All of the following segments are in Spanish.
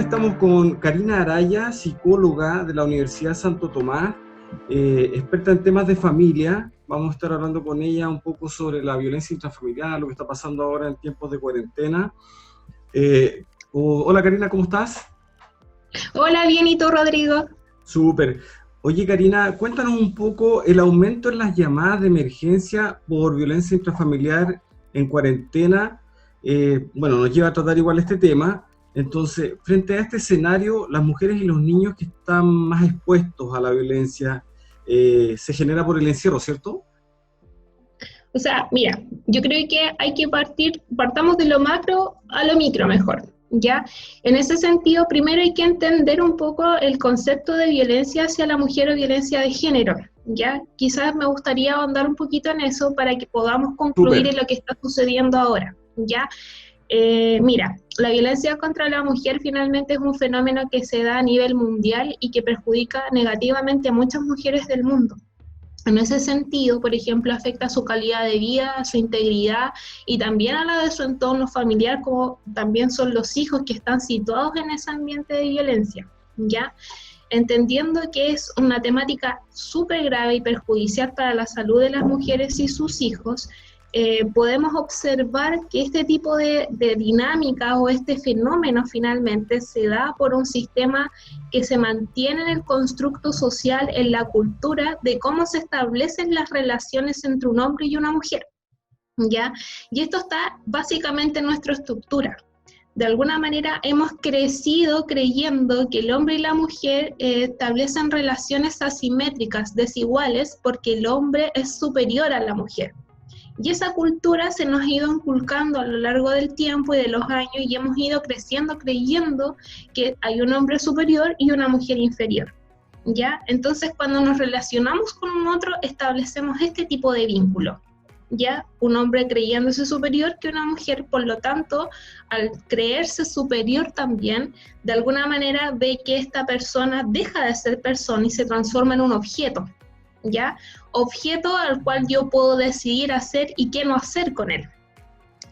estamos con Karina Araya, psicóloga de la Universidad Santo Tomás, experta en temas de familia. Vamos a estar hablando con ella un poco sobre la violencia intrafamiliar, lo que está pasando ahora en tiempos de cuarentena. Hola Karina, ¿cómo estás? Hola, bien, ¿y tú, Rodrigo? Súper. Oye Karina, cuéntanos un poco el aumento en las llamadas de emergencia por violencia intrafamiliar en cuarentena. Bueno, nos lleva a tratar igual este tema. Entonces, frente a este escenario, las mujeres y los niños que están más expuestos a la violencia se genera por el encierro, ¿cierto? O sea, mira, yo creo que hay que partamos de lo macro a lo micro mejor, ¿ya? En ese sentido, primero hay que entender un poco el concepto de violencia hacia la mujer o violencia de género, ¿ya? Quizás me gustaría ahondar un poquito en eso para que podamos concluir Súper. en lo que está sucediendo ahora, ¿ya? Mira, la violencia contra la mujer finalmente es un fenómeno que se da a nivel mundial y que perjudica negativamente a muchas mujeres del mundo. En ese sentido, por ejemplo, afecta a su calidad de vida, a su integridad y también a la de su entorno familiar, como también son los hijos que están situados en ese ambiente de violencia, ¿ya? Entendiendo que es una temática súper grave y perjudicial para la salud de las mujeres y sus hijos, podemos observar que este tipo de dinámica o este fenómeno finalmente se da por un sistema que se mantiene en el constructo social, en la cultura de cómo se establecen las relaciones entre un hombre y una mujer, ¿ya? Y esto está básicamente en nuestra estructura. De alguna manera hemos crecido creyendo que el hombre y la mujer establecen relaciones asimétricas, desiguales, porque el hombre es superior a la mujer. Y esa cultura se nos ha ido inculcando a lo largo del tiempo y de los años y hemos ido creciendo creyendo que hay un hombre superior y una mujer inferior, ¿ya? Entonces cuando nos relacionamos con un otro establecemos este tipo de vínculo, ¿ya? Un hombre creyéndose superior que una mujer, por lo tanto, al creerse superior también, de alguna manera ve que esta persona deja de ser persona y se transforma en un objeto, ¿ya? Objeto al cual yo puedo decidir hacer y qué no hacer con él.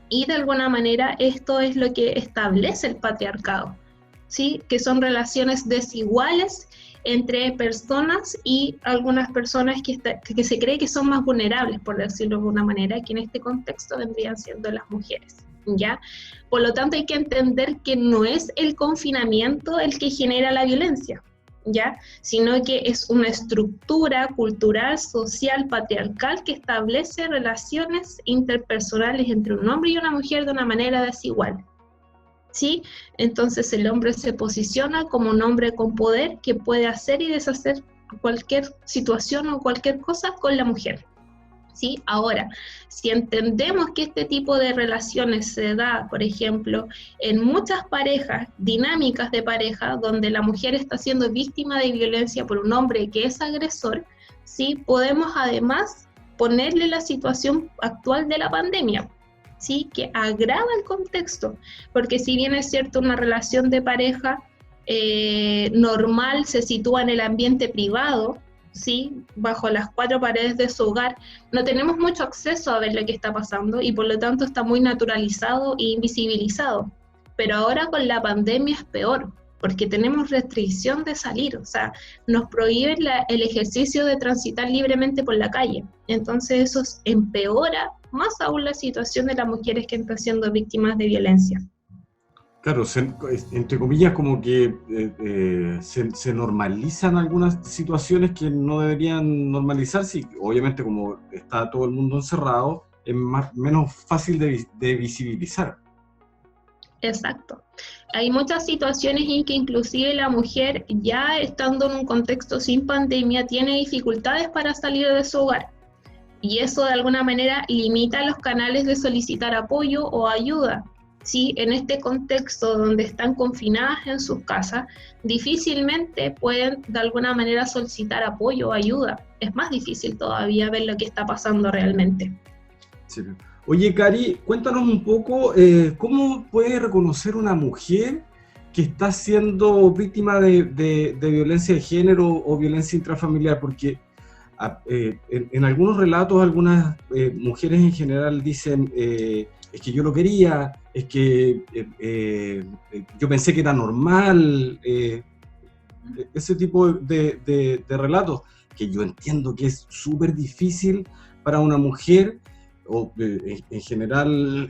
Y de alguna manera esto es lo que establece el patriarcado, ¿sí? Que son relaciones desiguales entre personas y algunas personas que se cree que son más vulnerables, por decirlo de alguna manera, que en este contexto vendrían siendo las mujeres, ¿ya? Por lo tanto hay que entender que no es el confinamiento el que genera la violencia, ¿ya? Sino que es una estructura cultural, social, patriarcal que establece relaciones interpersonales entre un hombre y una mujer de una manera desigual, ¿sí? Entonces el hombre se posiciona como un hombre con poder que puede hacer y deshacer cualquier situación o cualquier cosa con la mujer, ¿sí? Ahora, si entendemos que este tipo de relaciones se da, por ejemplo, en muchas parejas, dinámicas de pareja, donde la mujer está siendo víctima de violencia por un hombre que es agresor, ¿sí? Podemos además ponerle la situación actual de la pandemia, ¿sí? Que agrava el contexto, porque si bien es cierto una relación de pareja normal se sitúa en el ambiente privado, ¿sí? Bajo las cuatro paredes de su hogar, no tenemos mucho acceso a ver lo que está pasando y por lo tanto está muy naturalizado e invisibilizado. Pero ahora con la pandemia es peor, porque tenemos restricción de salir, o sea, nos prohíben el ejercicio de transitar libremente por la calle. Entonces eso empeora más aún la situación de las mujeres que están siendo víctimas de violencia. Claro, entre comillas, como que se normalizan algunas situaciones que no deberían normalizarse y obviamente como está todo el mundo encerrado, es menos fácil de visibilizar. Exacto. Hay muchas situaciones en que inclusive la mujer, ya estando en un contexto sin pandemia, tiene dificultades para salir de su hogar. Y eso de alguna manera limita los canales de solicitar apoyo o ayuda. ¿Sí? En este contexto donde están confinadas en sus casas, difícilmente pueden de alguna manera solicitar apoyo o ayuda. Es más difícil todavía ver lo que está pasando realmente. Sí. Oye, Cari, cuéntanos un poco cómo puede reconocer una mujer que está siendo víctima de violencia de género o violencia intrafamiliar, porque en algunos relatos algunas mujeres en general dicen es que yo lo quería, es que yo pensé que era normal, ese tipo de relatos, que yo entiendo que es súper difícil para una mujer, o en general,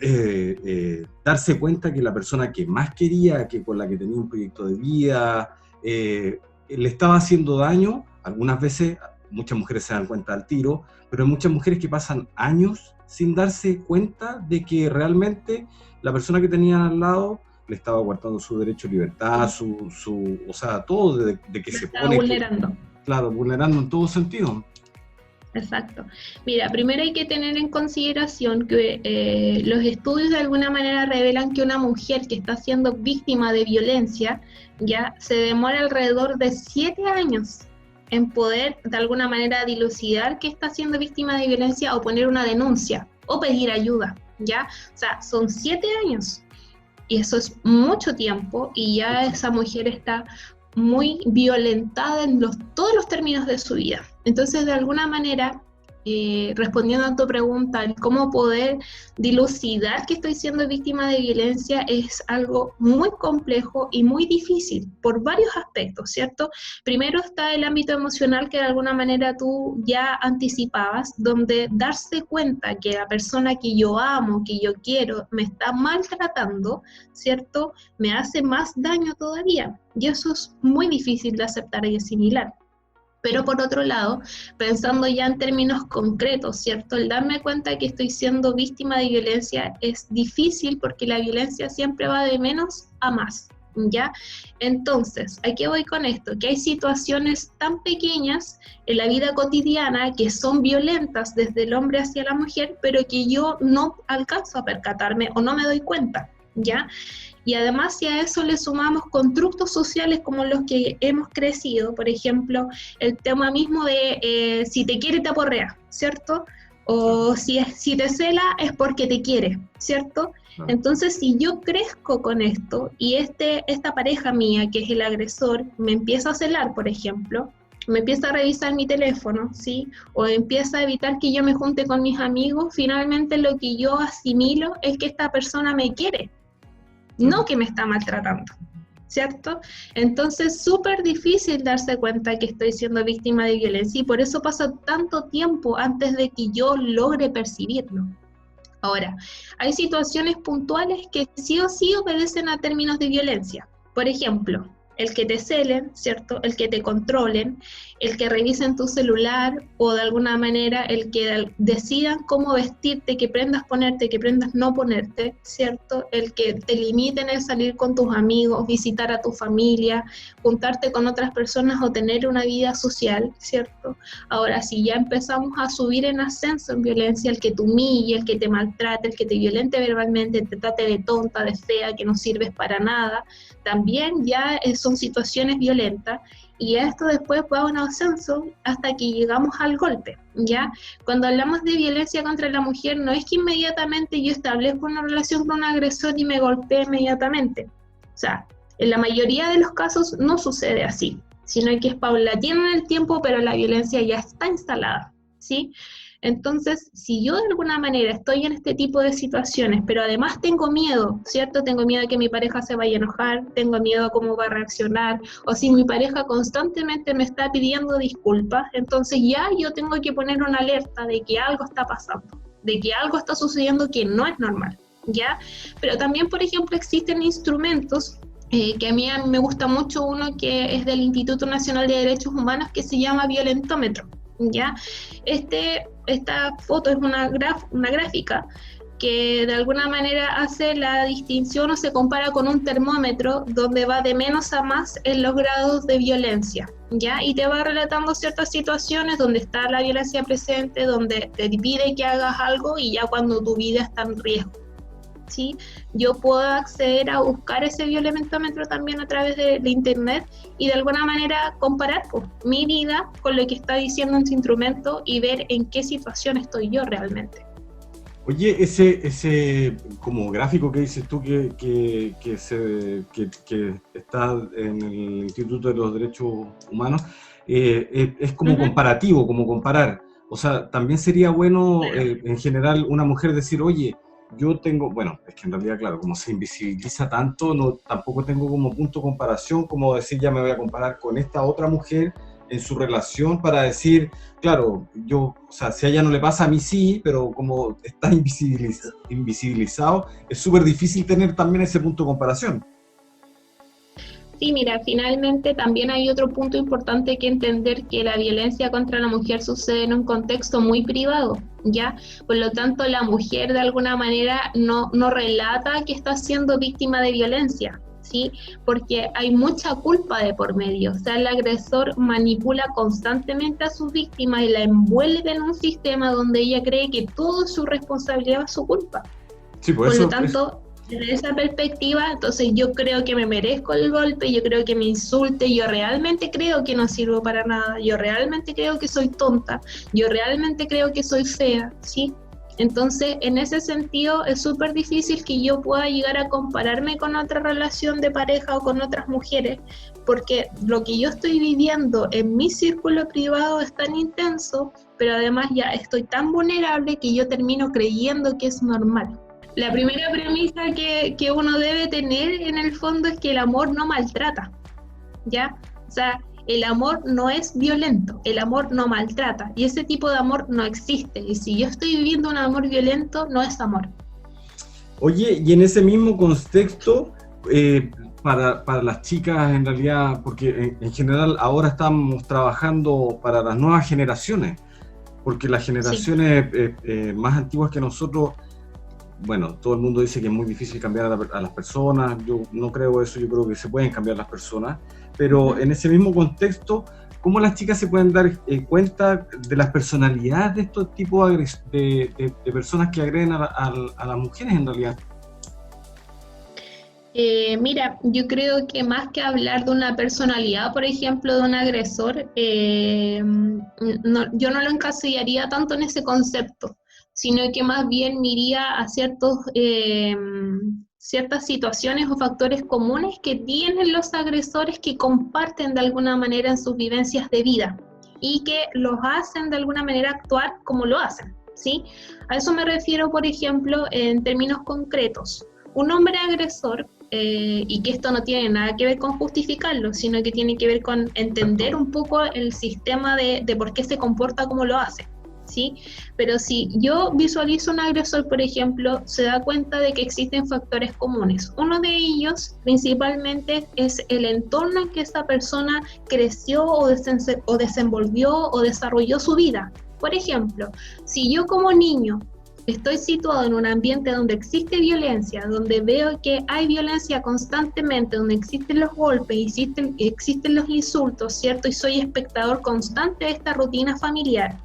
darse cuenta que la persona que más quería, que con la que tenía un proyecto de vida, le estaba haciendo daño. Algunas veces, muchas mujeres se dan cuenta al tiro, pero hay muchas mujeres que pasan años sin darse cuenta de que realmente la persona que tenían al lado le estaba guardando su derecho a libertad, o sea, todo de que Lo se estaba pone, que, vulnerando. claro, vulnerando en todo sentido. Exacto. Mira, primero hay que tener en consideración que los estudios de alguna manera revelan que una mujer que está siendo víctima de violencia ya se demora alrededor de 7 años en poder de alguna manera dilucidar que está siendo víctima de violencia o poner una denuncia o pedir ayuda, ¿ya? O sea, son 7 años y eso es mucho tiempo y ya Mucho. esa mujer está muy violentada en todos los términos de su vida. Entonces, de alguna manera, respondiendo a tu pregunta, el cómo poder dilucidar que estoy siendo víctima de violencia es algo muy complejo y muy difícil por varios aspectos, ¿cierto? Primero está el ámbito emocional que de alguna manera tú ya anticipabas, donde darse cuenta que la persona que yo amo, que yo quiero, me está maltratando, ¿cierto? Me hace más daño todavía. Y eso es muy difícil de aceptar y asimilar. Pero por otro lado, pensando ya en términos concretos, ¿cierto? El darme cuenta que estoy siendo víctima de violencia es difícil porque la violencia siempre va de menos a más, ¿ya? Entonces, ¿a qué voy con esto? Que hay situaciones tan pequeñas en la vida cotidiana que son violentas desde el hombre hacia la mujer, pero que yo no alcanzo a percatarme o no me doy cuenta, ¿ya? Y además si a eso le sumamos constructos sociales como los que hemos crecido, por ejemplo, el tema mismo de si te quiere te aporrea, ¿cierto? Claro, O si te cela es porque te quiere, ¿cierto? claro. Entonces si yo crezco con esto y esta pareja mía, que es el agresor, me empieza a celar, por ejemplo, me empieza a revisar mi teléfono, ¿sí? O empieza a evitar que yo me junte con mis amigos, finalmente lo que yo asimilo es que esta persona me quiere, no Claro. que me está maltratando, ¿cierto? Entonces, súper difícil darse cuenta que estoy siendo víctima de violencia y por eso pasa tanto tiempo antes de que yo logre percibirlo. Ahora, hay situaciones puntuales que sí o sí obedecen a términos de violencia. Por ejemplo, el que te celen, ¿cierto? El que te controlen, el que revisen tu celular o de alguna manera el que decidan cómo vestirte, qué prendas ponerte, qué prendas no ponerte, ¿cierto? El que te limiten el salir con tus amigos, visitar a tu familia, juntarte con otras personas o tener una vida social, ¿cierto? Ahora, si ya empezamos a subir en ascenso en violencia, el que te humille, el que te maltrate, el que te violente verbalmente, te trate de tonta, de fea, que no sirves para nada, también ya son situaciones violentas y esto después va a un ascenso hasta que llegamos al golpe, ¿ya? Cuando hablamos de violencia contra la mujer, no es que inmediatamente yo establezco una relación con un agresor y me golpee inmediatamente. O sea, en la mayoría de los casos no sucede así, sino que es paulatino en el tiempo, pero la violencia ya está instalada, ¿sí? Entonces, si yo de alguna manera estoy en este tipo de situaciones, pero además tengo miedo, ¿cierto? Tengo miedo a que mi pareja se vaya a enojar, tengo miedo a cómo va a reaccionar, o si mi pareja constantemente me está pidiendo disculpas, entonces ya yo tengo que poner una alerta de que algo está pasando, de que algo está sucediendo que no es normal, ¿ya? Pero también, por ejemplo, existen instrumentos que a mí me gusta mucho uno que es del Instituto Nacional de Derechos Humanos que se llama violentómetro, ¿ya? Esta foto es una gráfica que de alguna manera hace la distinción o se compara con un termómetro donde va de menos a más en los grados de violencia, ¿ya? Y te va relatando ciertas situaciones donde está la violencia presente, donde te pide que hagas algo y ya cuando tu vida está en riesgo. ¿Sí? Yo puedo acceder a buscar ese violentómetro también a través de internet y de alguna manera comparar pues, mi vida con lo que está diciendo ese instrumento y ver en qué situación estoy yo realmente. Oye, ese como gráfico que dices tú que está en el Instituto de los Derechos Humanos, es como Uh-huh. comparativo, como comparar. O sea, también sería bueno Claro. en general una mujer decir, oye, yo tengo, bueno, es que en realidad, claro, como se invisibiliza tanto, no, tampoco tengo como punto de comparación, como decir, ya me voy a comparar con esta otra mujer en su relación para decir, claro, yo, o sea, si a ella no le pasa, a mí sí, pero como está invisibilizado, es súper difícil tener también ese punto de comparación. Sí, mira, finalmente también hay otro punto importante que entender, que la violencia contra la mujer sucede en un contexto muy privado, ¿ya? Por lo tanto, la mujer de alguna manera no relata que está siendo víctima de violencia, ¿sí? Porque hay mucha culpa de por medio, o sea, el agresor manipula constantemente a su víctima y la envuelve en un sistema donde ella cree que todo es su responsabilidad o su culpa. Sí, pues Por lo eso es, tanto, desde esa perspectiva, entonces yo creo que me merezco el golpe, yo creo que me insulte, yo realmente creo que no sirvo para nada, yo realmente creo que soy tonta, yo realmente creo que soy fea, ¿sí? Entonces, en ese sentido, es súper difícil que yo pueda llegar a compararme con otra relación de pareja o con otras mujeres, porque lo que yo estoy viviendo en mi círculo privado es tan intenso, pero además ya estoy tan vulnerable que yo termino creyendo que es normal. La primera premisa que uno debe tener en el fondo es que el amor no maltrata, ¿ya? O sea, el amor no es violento, el amor no maltrata, y ese tipo de amor no existe. Y si yo estoy viviendo un amor violento, no es amor. oye, y en ese mismo contexto, eh, para las chicas en realidad, porque en general ahora estamos trabajando para las nuevas generaciones, porque las Sí. generaciones más antiguas que nosotros, bueno, todo el mundo dice que es muy difícil cambiar a las personas, yo no creo eso, yo creo que se pueden cambiar las personas, pero Ujú. en ese mismo contexto, ¿cómo las chicas se pueden dar cuenta de las personalidades de estos tipos de personas que agreden a las mujeres en realidad? Mira, yo creo que más que hablar de una personalidad, por ejemplo, de un agresor, yo no lo encasillaría tanto en ese concepto, sino que más bien miría a ciertas situaciones o factores comunes que tienen los agresores, que comparten de alguna manera en sus vivencias de vida y que los hacen de alguna manera actuar como lo hacen, ¿sí? A eso me refiero, por ejemplo, en términos concretos. Un hombre agresor, y que esto no tiene nada que ver con justificarlo, sino que tiene que ver con entender Exacto. un poco el sistema de por qué se comporta como lo hace, ¿sí? Pero si yo visualizo un agresor, por ejemplo, se da cuenta de que existen factores comunes. Uno de ellos, principalmente, es el entorno en que esa persona creció o desenvolvió o desarrolló su vida. Por ejemplo, si yo como niño estoy situado en un ambiente donde existe violencia, donde veo que hay violencia constantemente, donde existen los golpes, existen los insultos, ¿cierto? Y soy espectador constante de esta rutina familiar,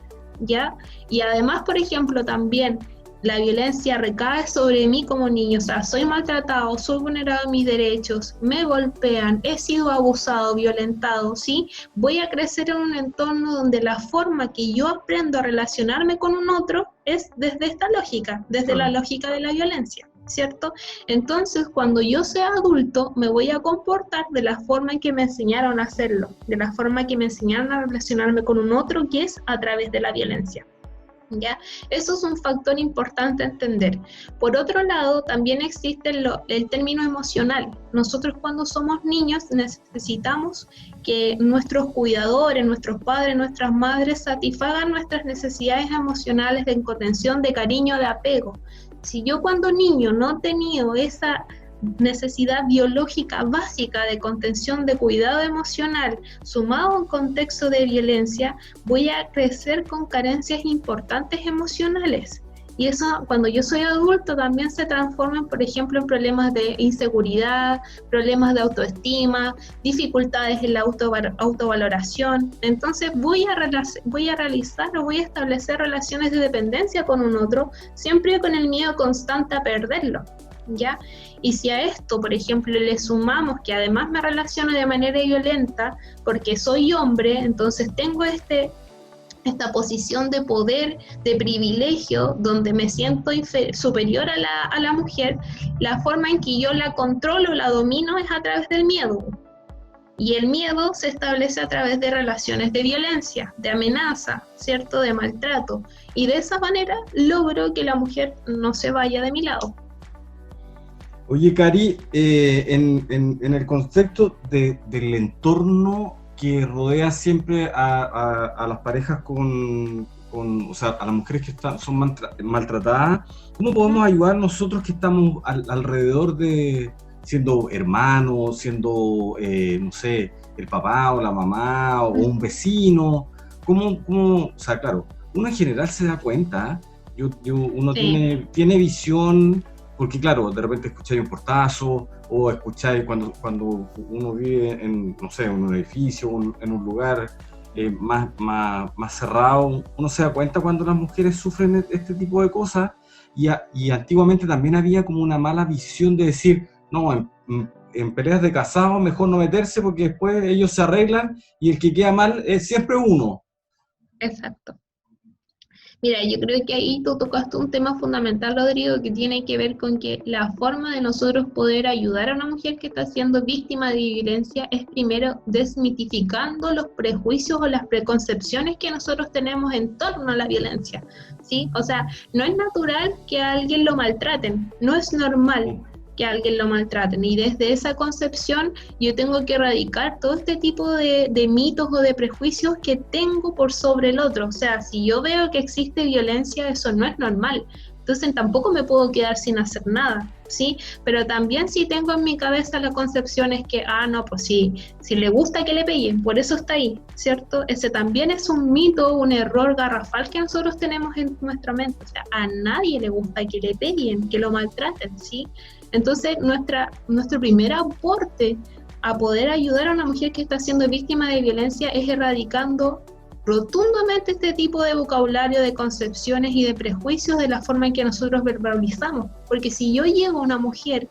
¿ya? Y además, por ejemplo, también la violencia recae sobre mí como niño, o sea, soy maltratado, soy vulnerado en mis derechos, me golpean, he sido abusado, violentado, ¿sí? Voy a crecer en un entorno donde la forma que yo aprendo a relacionarme con un otro es desde esta lógica, desde la Claro. lógica de la violencia, ¿cierto? Entonces, cuando yo sea adulto, me voy a comportar de la forma en que me enseñaron a hacerlo, de la forma que me enseñaron a relacionarme con un otro, que es a través de la violencia. ¿Ya? Eso es un factor importante a entender. Por otro lado, también existe el término emocional. Nosotros cuando somos niños necesitamos que nuestros cuidadores, nuestros padres, nuestras madres satisfagan nuestras necesidades emocionales de contención, de cariño, de apego. Si yo cuando niño no he tenido esa necesidad biológica básica de contención, de cuidado emocional, sumado a un contexto de violencia, voy a crecer con carencias importantes emocionales. Y eso, cuando yo soy adulto, también se transforma, por ejemplo, en problemas de inseguridad, problemas de autoestima, dificultades en la autovaloración. Entonces, voy a realizar o voy a establecer relaciones de dependencia con un otro, siempre con el miedo constante a perderlo, ¿ya? Y si a esto, por ejemplo, le sumamos que además me relaciono de manera violenta porque soy hombre, entonces tengo esta posición de poder, de privilegio, donde me siento superior a la mujer, la forma en que yo la controlo, la domino es a través del miedo. Y el miedo se establece a través de relaciones de violencia, de amenaza, ¿cierto? De maltrato. Y de esa manera logro que la mujer no se vaya de mi lado. Oye, Cari, en el concepto del entorno que rodea siempre a las parejas o sea, a las mujeres que son maltratadas, ¿cómo podemos ayudar nosotros que estamos alrededor siendo hermanos, siendo, no sé, el papá o la mamá o un vecino? O sea, claro, uno en general se da cuenta, uno Sí, tiene visión porque claro, de repente escucháis un portazo o escucháis cuando uno vive en, no sé, en un edificio, en un lugar más cerrado, uno se da cuenta cuando las mujeres sufren este tipo de cosas y antiguamente también había como una mala visión de decir, no, en peleas de casados mejor no meterse porque después ellos se arreglan y el que queda mal es siempre uno. exacto. Mira, yo creo que ahí tú tocaste un tema fundamental, Rodrigo, que tiene que ver con que la forma de nosotros poder ayudar a una mujer que está siendo víctima de violencia es primero desmitificando los prejuicios o las preconcepciones que nosotros tenemos en torno a la violencia, ¿sí? O sea, no es natural que a alguien lo maltraten, no es normal que a alguien lo maltraten. Y desde esa concepción yo tengo que erradicar todo este tipo de mitos o de prejuicios que tengo por sobre el otro. O sea, si yo veo que existe violencia, eso no es normal. Entonces tampoco me puedo quedar sin hacer nada, ¿sí? Pero también si tengo en mi cabeza la concepción es que, no, pues sí, si le gusta que le peguen, por eso está ahí, ¿cierto? Ese también es un mito, un error garrafal que nosotros tenemos en nuestra mente. O sea, a nadie le gusta que le peguen, que lo maltraten, ¿sí? Entonces, nuestro primer aporte a poder ayudar a una mujer que está siendo víctima de violencia es erradicando rotundamente este tipo de vocabulario, de concepciones y de prejuicios de la forma en que nosotros verbalizamos. Porque si yo llego a una mujer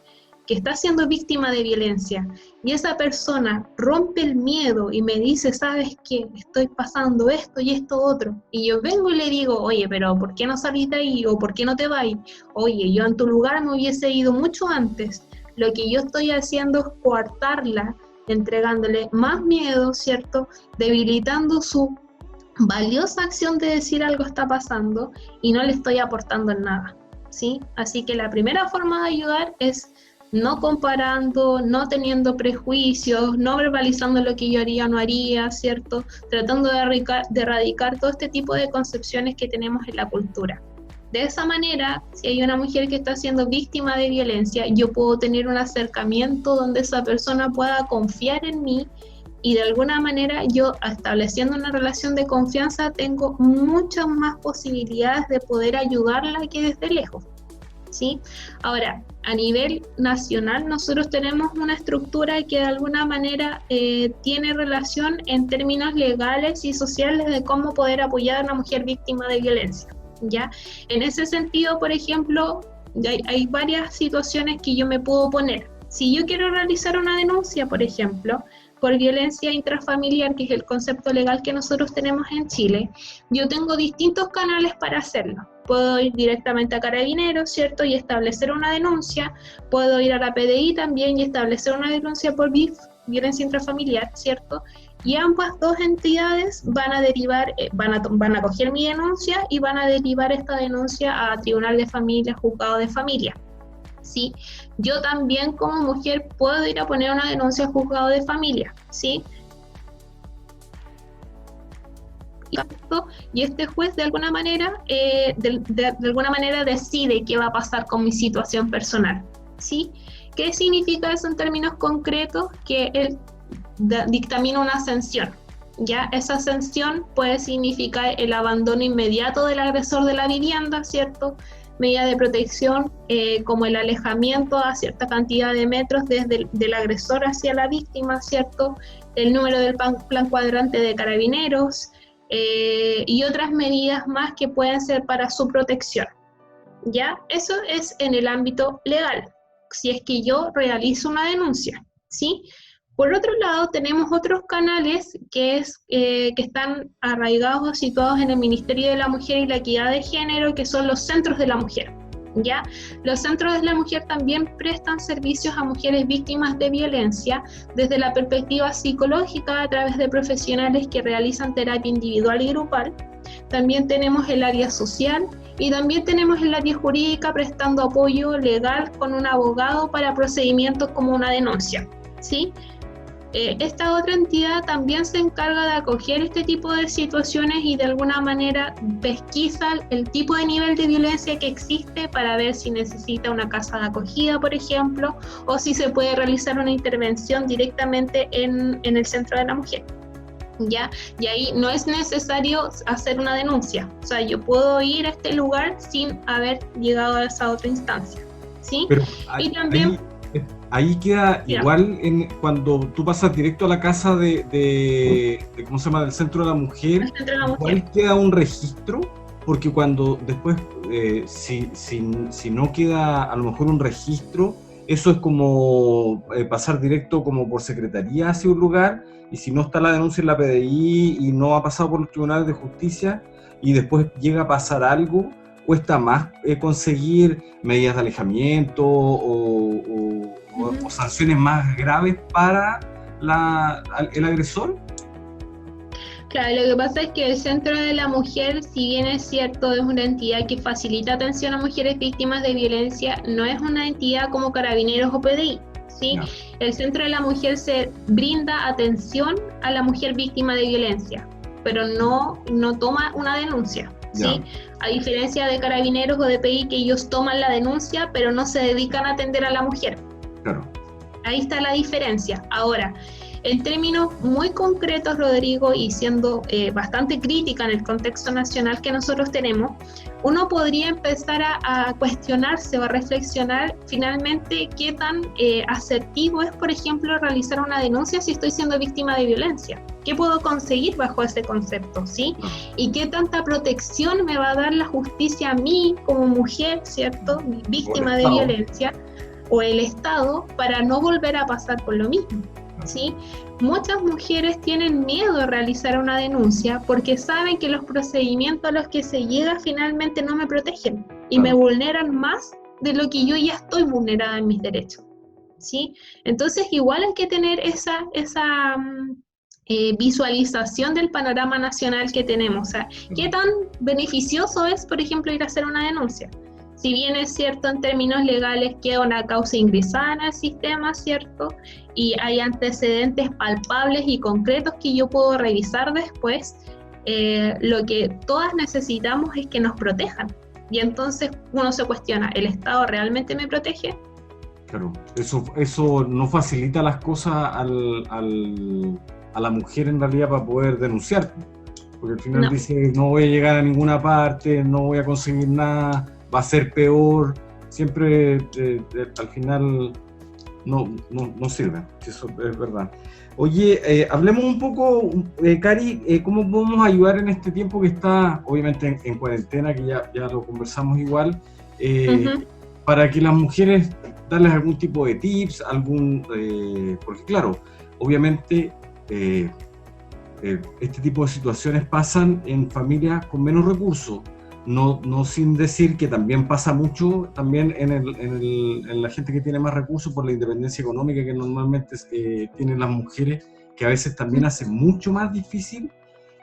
que está siendo víctima de violencia y esa persona rompe el miedo y me dice, ¿sabes qué? Estoy pasando esto y esto otro. Y yo vengo y le digo, oye, pero ¿por qué no salís de ahí? ¿O por qué no te vas? Oye, yo en tu lugar me hubiese ido mucho antes. Lo que yo estoy haciendo es coartarla, entregándole más miedo, ¿cierto? Debilitando su valiosa acción de decir algo está pasando y no le estoy aportando en nada, ¿sí? Así que la primera forma de ayudar es no comparando, no teniendo prejuicios, no verbalizando lo que yo haría o no haría, ¿cierto? Tratando de erradicar todo este tipo de concepciones que tenemos en la cultura. De esa manera, si hay una mujer que está siendo víctima de violencia, yo puedo tener un acercamiento donde esa persona pueda confiar en mí y de alguna manera yo estableciendo una relación de confianza tengo muchas más posibilidades de poder ayudarla que desde lejos, ¿sí? Ahora, a nivel nacional nosotros tenemos una estructura que de alguna manera tiene relación en términos legales y sociales de cómo poder apoyar a una mujer víctima de violencia, ¿ya? En ese sentido, por ejemplo, hay varias situaciones que yo me puedo poner. Si yo quiero realizar una denuncia, por ejemplo, por violencia intrafamiliar, que es el concepto legal que nosotros tenemos en Chile, yo tengo distintos canales para hacerlo. Puedo ir directamente a Carabineros, ¿cierto? Y establecer una denuncia. Puedo ir a la PDI también y establecer una denuncia por BIF, violencia intrafamiliar, ¿cierto? Y ambas dos entidades van a derivar, van a coger mi denuncia y van a derivar esta denuncia a Tribunal de Familia, Juzgado de Familia. ¿Sí? Yo también como mujer puedo ir a poner una denuncia al juzgado de familia, ¿sí? Y este juez de alguna manera, de alguna manera decide qué va a pasar con mi situación personal, ¿sí? ¿Qué significa eso en términos concretos? Que él dictamina una sanción. Ya esa sanción puede significar el abandono inmediato del agresor de la vivienda, ¿cierto? Medida de protección como el alejamiento a cierta cantidad de metros desde del agresor hacia la víctima, ¿cierto? El número del plan cuadrante de carabineros y otras medidas más que pueden ser para su protección. ¿Ya? Eso es en el ámbito legal, si es que yo realizo una denuncia, ¿sí? Por otro lado, tenemos otros canales que están arraigados o situados en el Ministerio de la Mujer y la Equidad de Género, que son los centros de la mujer, ¿Ya? Los centros de la mujer también prestan servicios a mujeres víctimas de violencia desde la perspectiva psicológica a través de profesionales que realizan terapia individual y grupal. También tenemos el área social y también tenemos el área jurídica prestando apoyo legal con un abogado para procedimientos como una denuncia, ¿sí? Esta otra entidad también se encarga de acoger este tipo de situaciones y de alguna manera pesquisa el tipo de nivel de violencia que existe para ver si necesita una casa de acogida, por ejemplo, o si se puede realizar una intervención directamente en el centro de la mujer. ¿Ya? Y ahí no es necesario hacer una denuncia, o sea, yo puedo ir a este lugar sin haber llegado a esa otra instancia, ¿sí? Pero Y también... ahí queda Mira, igual cuando tú pasas directo a la casa de ¿cómo se llama? Del centro de la mujer, el centro de la igual mujer. queda un registro, porque cuando después, si no queda a lo mejor un registro, eso es como pasar directo como por secretaría hacia un lugar, y si no está la denuncia en la PDI y no ha pasado por los tribunales de justicia, y después llega a pasar algo, cuesta más conseguir medidas de alejamiento o sanciones más graves para el agresor. Claro, lo que pasa es que el Centro de la Mujer, si bien es cierto, es una entidad que facilita atención a mujeres víctimas de violencia, no es una entidad como Carabineros o PDI, ¿sí? Ya. El Centro de la Mujer se brinda atención a la mujer víctima de violencia, pero no toma una denuncia, ¿sí? Ya. A diferencia de Carabineros o de PDI, que ellos toman la denuncia, pero no se dedican a atender a la mujer. Claro. Ahí está la diferencia. Ahora, en términos muy concretos, Rodrigo, y siendo bastante crítica en el contexto nacional que nosotros tenemos, uno podría empezar a cuestionarse o a reflexionar finalmente qué tan asertivo es, por ejemplo, realizar una denuncia si estoy siendo víctima de violencia. ¿Qué puedo conseguir bajo ese concepto? ¿Sí? ¿Y qué tanta protección me va a dar la justicia a mí como mujer, ¿cierto? Víctima de violencia, o el Estado, para no volver a pasar por lo mismo? ¿Sí? Muchas mujeres tienen miedo de realizar una denuncia porque saben que los procedimientos a los que se llega finalmente no me protegen y me vulneran más de lo que yo ya estoy vulnerada en mis derechos, ¿sí? Entonces igual hay que tener esa visualización del panorama nacional que tenemos, o sea, ¿qué tan beneficioso es, por ejemplo, ir a hacer una denuncia? Si bien es cierto en términos legales queda una causa ingresada en el sistema, ¿cierto? Y hay antecedentes palpables y concretos que yo puedo revisar después, lo que todas necesitamos es que nos protejan. Y entonces uno se cuestiona, ¿el Estado realmente me protege? Claro, eso no facilita las cosas a la mujer en realidad para poder denunciar, porque al final dice, no voy a llegar a ninguna parte, no voy a conseguir nada, va a ser peor, siempre al final no sirve, eso es verdad. Oye, hablemos un poco, Cari, ¿cómo podemos ayudar en este tiempo que está, obviamente, en cuarentena, que ya lo conversamos igual, para que las mujeres, darles algún tipo de tips, porque claro, obviamente, este tipo de situaciones pasan en familias con menos recursos, no sin decir que también pasa mucho también en la gente que tiene más recursos por la independencia económica que normalmente tienen las mujeres, que a veces también hace mucho más difícil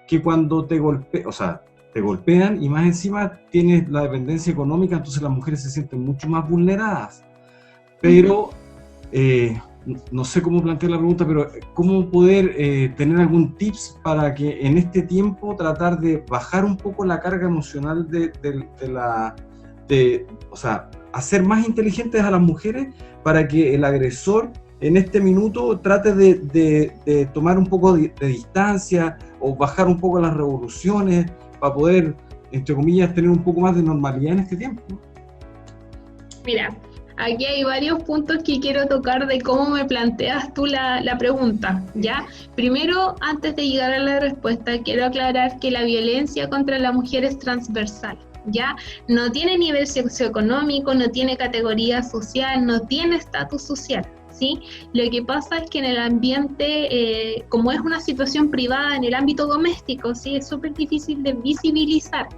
que cuando te golpean y más encima tienes la dependencia económica, entonces las mujeres se sienten mucho más vulneradas. Pero no sé cómo plantear la pregunta, pero ¿cómo poder tener algún tips para que en este tiempo tratar de bajar un poco la carga emocional o sea, hacer más inteligentes a las mujeres para que el agresor en este minuto trate de tomar un poco de distancia o bajar un poco las revoluciones para poder, entre comillas, tener un poco más de normalidad en este tiempo? Mira, aquí hay varios puntos que quiero tocar de cómo me planteas tú la pregunta, ¿ya? Primero, antes de llegar a la respuesta, quiero aclarar que la violencia contra la mujer es transversal, ¿ya? No tiene nivel socioeconómico, no tiene categoría social, no tiene estatus social, ¿sí? Lo que pasa es que en el ambiente, como es una situación privada en el ámbito doméstico, ¿sí? Es súper difícil de visibilizar.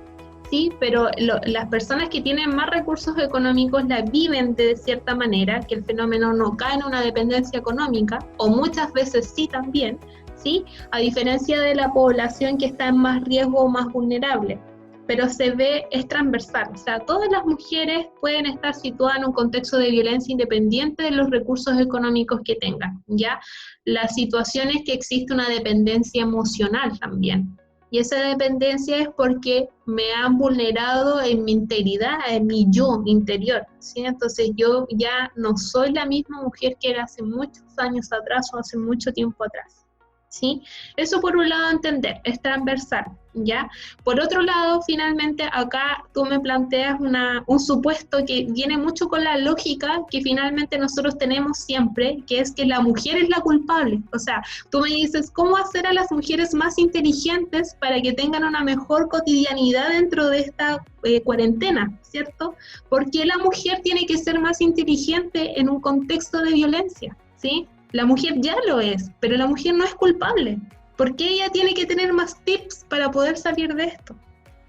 así, pero las personas que tienen más recursos económicos la viven de cierta manera, que el fenómeno no cae en una dependencia económica, o muchas veces sí también, ¿sí? A diferencia de la población que está en más riesgo o más vulnerable. Pero es transversal, o sea, todas las mujeres pueden estar situadas en un contexto de violencia independiente de los recursos económicos que tengan, ¿ya? La situación es que existe una dependencia emocional también, y esa dependencia es porque me han vulnerado en mi integridad, en mi yo interior, ¿sí? Entonces yo ya no soy la misma mujer que era hace muchos años atrás o hace mucho tiempo atrás, ¿sí? Eso por un lado entender, es transversal, ¿ya? Por otro lado, finalmente acá tú me planteas un supuesto que viene mucho con la lógica que finalmente nosotros tenemos siempre, que es que la mujer es la culpable. O sea, tú me dices, ¿cómo hacer a las mujeres más inteligentes para que tengan una mejor cotidianidad dentro de esta cuarentena, ¿cierto? ¿Por qué la mujer tiene que ser más inteligente en un contexto de violencia, ¿sí? La mujer ya lo es, pero la mujer no es culpable. ¿Por qué ella tiene que tener más tips para poder salir de esto?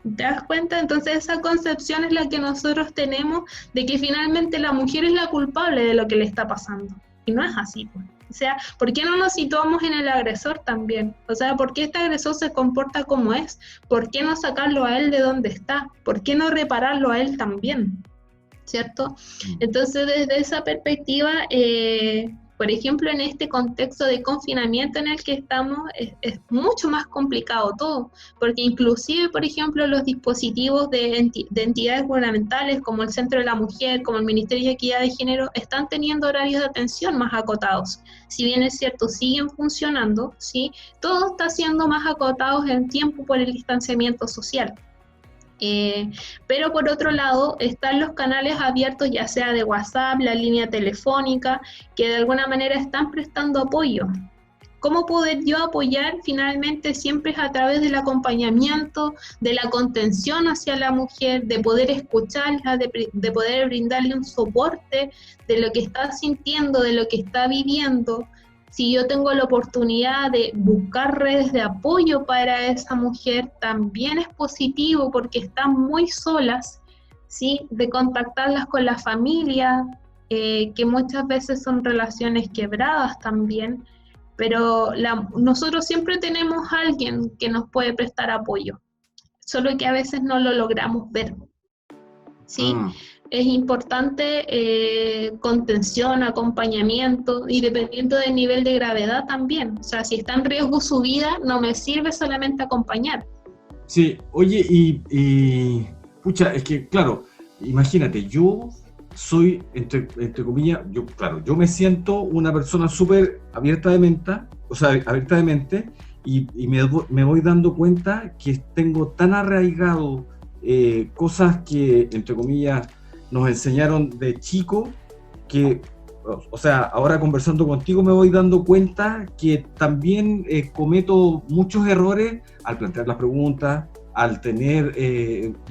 ¿Te das cuenta? Entonces esa concepción es la que nosotros tenemos de que finalmente la mujer es la culpable de lo que le está pasando. Y no es así, pues. O sea, ¿por qué no nos situamos en el agresor también? O sea, ¿por qué este agresor se comporta como es? ¿Por qué no sacarlo a él de donde está? ¿Por qué no repararlo a él también? ¿Cierto? Entonces, desde esa perspectiva, por ejemplo, en este contexto de confinamiento en el que estamos, es mucho más complicado todo, porque inclusive, por ejemplo, los dispositivos de entidades gubernamentales como el Centro de la Mujer, como el Ministerio de Equidad de Género, están teniendo horarios de atención más acotados. Si bien es cierto, siguen funcionando, ¿sí? Todo está siendo más acotados en tiempo por el distanciamiento social. Pero por otro lado están los canales abiertos, ya sea de WhatsApp, la línea telefónica, que de alguna manera están prestando apoyo. ¿Cómo poder yo apoyar? Finalmente siempre es a través del acompañamiento, de la contención hacia la mujer, de poder escucharla, de poder brindarle un soporte de lo que está sintiendo, de lo que está viviendo. Si yo tengo la oportunidad de buscar redes de apoyo para esa mujer, también es positivo porque están muy solas, ¿sí? De contactarlas con la familia, que muchas veces son relaciones quebradas también, pero nosotros siempre tenemos a alguien que nos puede prestar apoyo, solo que a veces no lo logramos ver, ¿sí? Es importante contención, acompañamiento y dependiendo del nivel de gravedad también. O sea, si está en riesgo su vida, no me sirve solamente acompañar. Sí, oye, pucha, es que, claro, imagínate, yo soy, entre comillas, yo me siento una persona súper abierta de mente, o sea, abierta de mente, y me voy dando cuenta que tengo tan arraigado cosas que, entre comillas, nos enseñaron de chico, que, o sea, ahora conversando contigo me voy dando cuenta que también cometo muchos errores al plantear las preguntas, al tener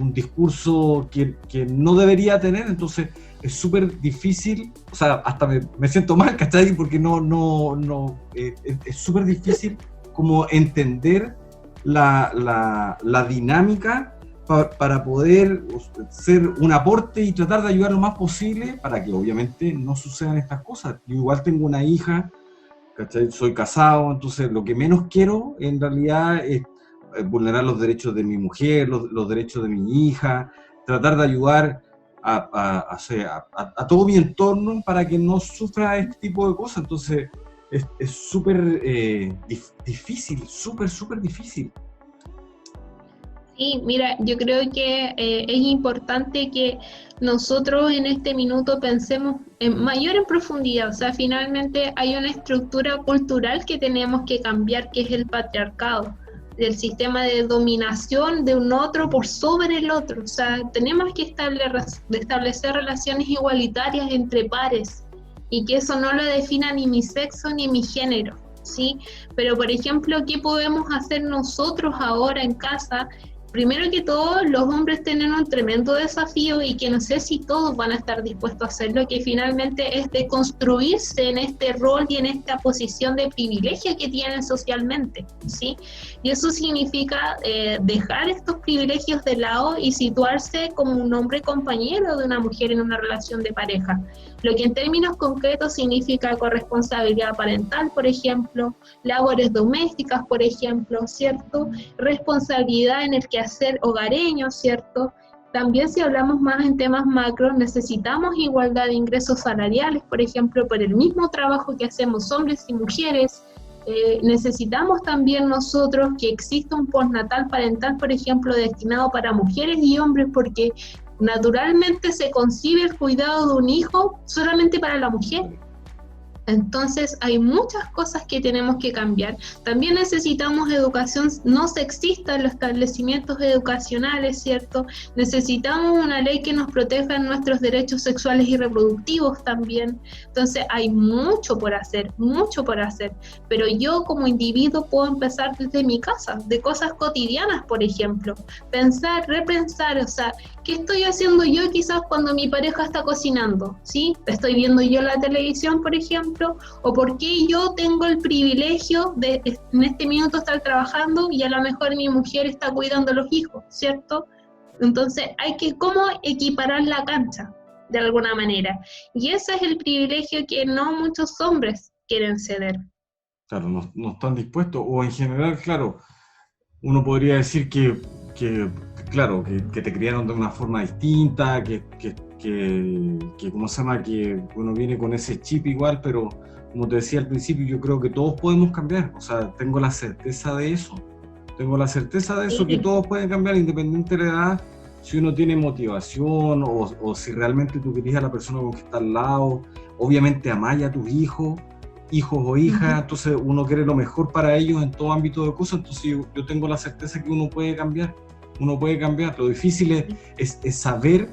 un discurso que no debería tener, entonces es súper difícil, o sea, hasta me siento mal, ¿cachai? Porque es súper difícil como entender la dinámica para poder ser un aporte y tratar de ayudar lo más posible para que obviamente no sucedan estas cosas. Yo igual tengo una hija, ¿cachai? Soy casado, entonces lo que menos quiero en realidad es vulnerar los derechos de mi mujer, los derechos de mi hija, tratar de ayudar a todo mi entorno para que no sufra este tipo de cosas. Entonces es súper difícil, súper difícil. Sí, mira, yo creo que es importante que nosotros en este minuto pensemos en profundidad, o sea, finalmente hay una estructura cultural que tenemos que cambiar, que es el patriarcado, del sistema de dominación de un otro por sobre el otro, o sea, tenemos que establecer relaciones igualitarias entre pares y que eso no lo defina ni mi sexo ni mi género, ¿sí? Pero, por ejemplo, ¿qué podemos hacer nosotros ahora en casa? primero que todo, los hombres tienen un tremendo desafío y que no sé si todos van a estar dispuestos a hacerlo, que finalmente es de construirse en este rol y en esta posición de privilegio que tienen socialmente, ¿sí? Y eso significa dejar estos privilegios de lado y situarse como un hombre compañero de una mujer en una relación de pareja. Lo que en términos concretos significa corresponsabilidad parental, por ejemplo, labores domésticas, por ejemplo, ¿cierto? Responsabilidad en el quehacer hogareño, ¿cierto? También si hablamos más en temas macro, necesitamos igualdad de ingresos salariales, por ejemplo, por el mismo trabajo que hacemos hombres y mujeres. Necesitamos también nosotros que exista un postnatal parental, por ejemplo, destinado para mujeres y hombres, porque naturalmente se concibe el cuidado de un hijo solamente para la mujer. Entonces hay muchas cosas que tenemos que cambiar. También necesitamos educación no sexista en los establecimientos educacionales, ¿cierto? Necesitamos una ley que nos proteja en nuestros derechos sexuales y reproductivos también. Entonces hay mucho por hacer, mucho por hacer. Pero yo como individuo puedo empezar desde mi casa, de cosas cotidianas, por ejemplo. Pensar, repensar, o sea, ¿qué estoy haciendo yo quizás cuando mi pareja está cocinando? ¿Sí? ¿Estoy viendo yo la televisión, por ejemplo? ¿O por qué yo tengo el privilegio de en este minuto estar trabajando y a lo mejor mi mujer está cuidando a los hijos, ¿cierto? Entonces hay que cómo equiparar la cancha de alguna manera. Y ese es el privilegio que no muchos hombres quieren ceder. Claro, no están dispuestos, o en general, claro, uno podría decir claro, que te criaron de una forma distinta, ¿cómo se llama? Que uno viene con ese chip igual, pero como te decía al principio, yo creo que todos podemos cambiar, o sea, tengo la certeza de eso, que Sí, todos pueden cambiar independiente de la edad, si uno tiene motivación o si realmente tú querías a la persona con que está al lado, obviamente amás a tus hijos o hijas, entonces uno quiere lo mejor para ellos en todo ámbito de cosas, entonces yo tengo la certeza que uno puede cambiar, lo difícil es saber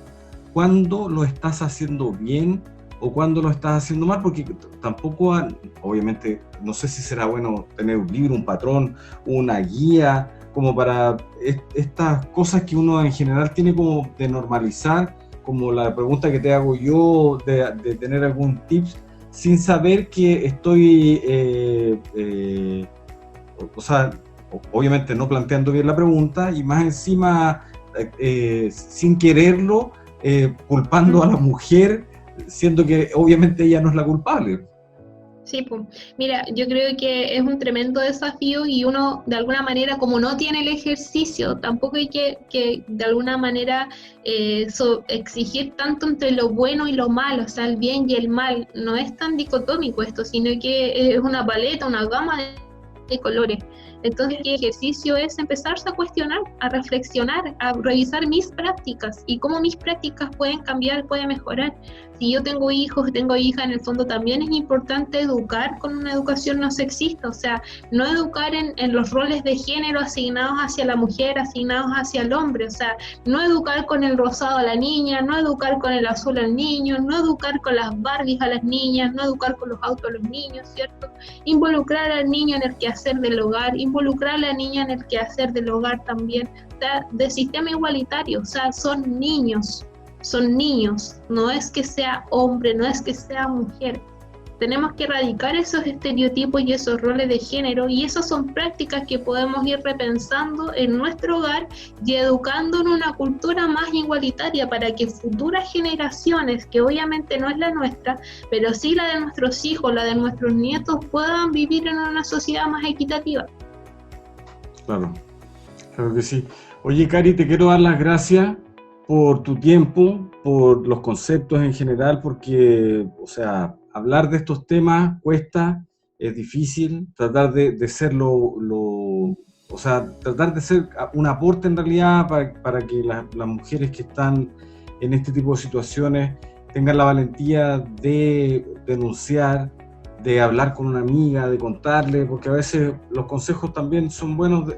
cuándo lo estás haciendo bien o cuándo lo estás haciendo mal, porque tampoco, obviamente, no sé si será bueno tener un libro, un patrón, una guía, como para estas cosas que uno en general tiene como de normalizar, como la pregunta que te hago yo, de tener algún tips, sin saber que estoy, o sea, obviamente no planteando bien la pregunta y más encima, sin quererlo, culpando a la mujer, siendo que obviamente ella no es la culpable. sí, pues. Mira, yo creo que es un tremendo desafío y uno, de alguna manera, como no tiene el ejercicio, tampoco hay que de alguna manera, exigir tanto entre lo bueno y lo malo, o sea, el bien y el mal. No es tan dicotómico esto, sino que es una paleta, una gama de colores. Entonces, ¿qué ejercicio es? Empezarse a cuestionar, a reflexionar, a revisar mis prácticas y cómo mis prácticas pueden cambiar, pueden mejorar. Si yo tengo hijos, tengo hijas, en el fondo también es importante educar con una educación no sexista, o sea, no educar en los roles de género asignados hacia la mujer, asignados hacia el hombre, o sea, no educar con el rosado a la niña, no educar con el azul al niño, no educar con las Barbies a las niñas, no educar con los autos a los niños, ¿cierto? Involucrar al niño en el quehacer del hogar, involucrar a la niña en el quehacer del hogar también, o sea, de sistema igualitario, o sea, son niños, no es que sea hombre, no es que sea mujer. Tenemos que erradicar esos estereotipos y esos roles de género y esas son prácticas que podemos ir repensando en nuestro hogar y educando en una cultura más igualitaria para que futuras generaciones, que obviamente no es la nuestra, pero sí la de nuestros hijos, la de nuestros nietos, puedan vivir en una sociedad más equitativa. Claro, claro que sí. Oye, Cari, te quiero dar las gracias por tu tiempo, por los conceptos en general, porque, o sea, hablar de estos temas cuesta, es difícil, tratar de ser o sea, tratar de ser un aporte en realidad para que las mujeres que están en este tipo de situaciones tengan la valentía de denunciar, de hablar con una amiga, de contarle, porque a veces los consejos también son buenos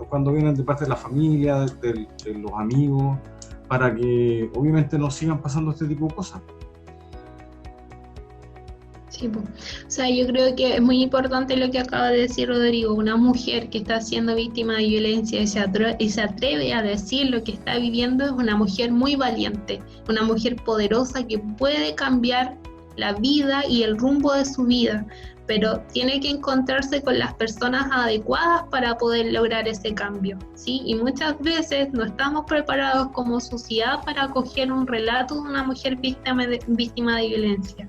cuando vienen de parte de la familia, de los amigos, para que obviamente no sigan pasando este tipo de cosas. Sí, po. O sea, yo creo que es muy importante lo que acaba de decir Rodrigo. Una mujer que está siendo víctima de violencia y se atreve a decir lo que está viviendo es una mujer muy valiente, una mujer poderosa que puede cambiar la vida y el rumbo de su vida, pero tiene que encontrarse con las personas adecuadas para poder lograr ese cambio, ¿sí? Y muchas veces no estamos preparados como sociedad para acoger un relato de una mujer víctima de violencia.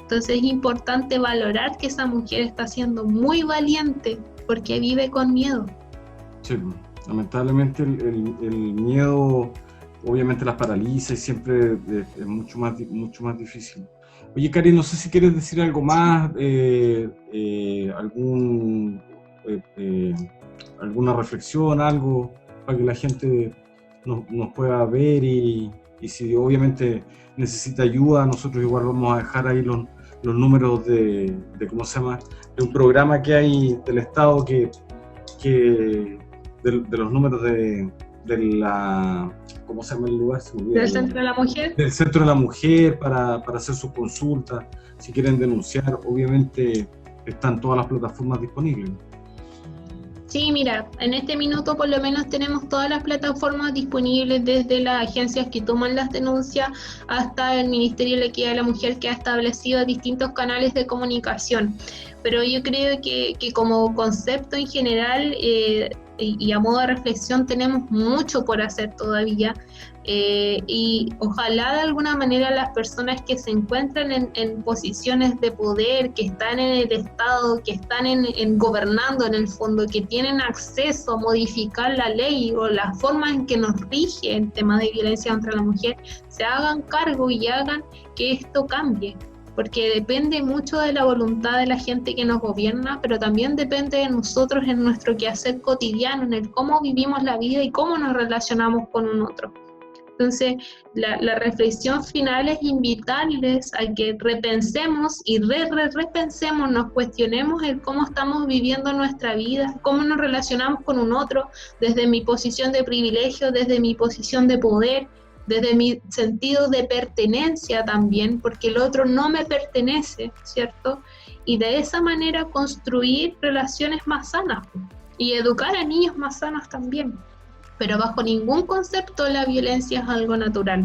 Entonces es importante valorar que esa mujer está siendo muy valiente porque vive con miedo. Sí, lamentablemente el miedo obviamente las paraliza y siempre es mucho más difícil. Oye, Cari, no sé si quieres decir algo más, eh, eh, alguna reflexión, algo para que la gente nos pueda ver y si obviamente necesita ayuda, nosotros igual vamos a dejar ahí los números de ¿cómo se llama? De un programa que hay del Estado que de los números de la, ¿cómo se llama el lugar? Se me olvida Del el Centro nombre. de la Mujer. Del Centro de la Mujer para hacer sus consultas, si quieren denunciar, obviamente están todas las plataformas disponibles. Sí, mira, en este minuto por lo menos tenemos todas las plataformas disponibles, desde las agencias que toman las denuncias hasta el Ministerio de la Equidad de la Mujer, que ha establecido distintos canales de comunicación. Pero yo creo que como concepto en general y a modo de reflexión tenemos mucho por hacer todavía. Y ojalá de alguna manera las personas que se encuentran en posiciones de poder, que están en el Estado, que están gobernando en el fondo, que tienen acceso a modificar la ley o la forma en que nos rige el tema de violencia contra la mujer, se hagan cargo y hagan que esto cambie, porque depende mucho de la voluntad de la gente que nos gobierna, pero también depende de nosotros en nuestro quehacer cotidiano, en el cómo vivimos la vida y cómo nos relacionamos con un otro. Entonces, la reflexión final es invitarles a que repensemos y repensemos, nos cuestionemos el cómo estamos viviendo nuestra vida, cómo nos relacionamos con un otro, desde mi posición de privilegio, desde mi posición de poder, desde mi sentido de pertenencia también, porque el otro no me pertenece, ¿cierto? Y de esa manera construir relaciones más sanas y educar a niños más sanos también. Pero bajo ningún concepto la violencia es algo natural.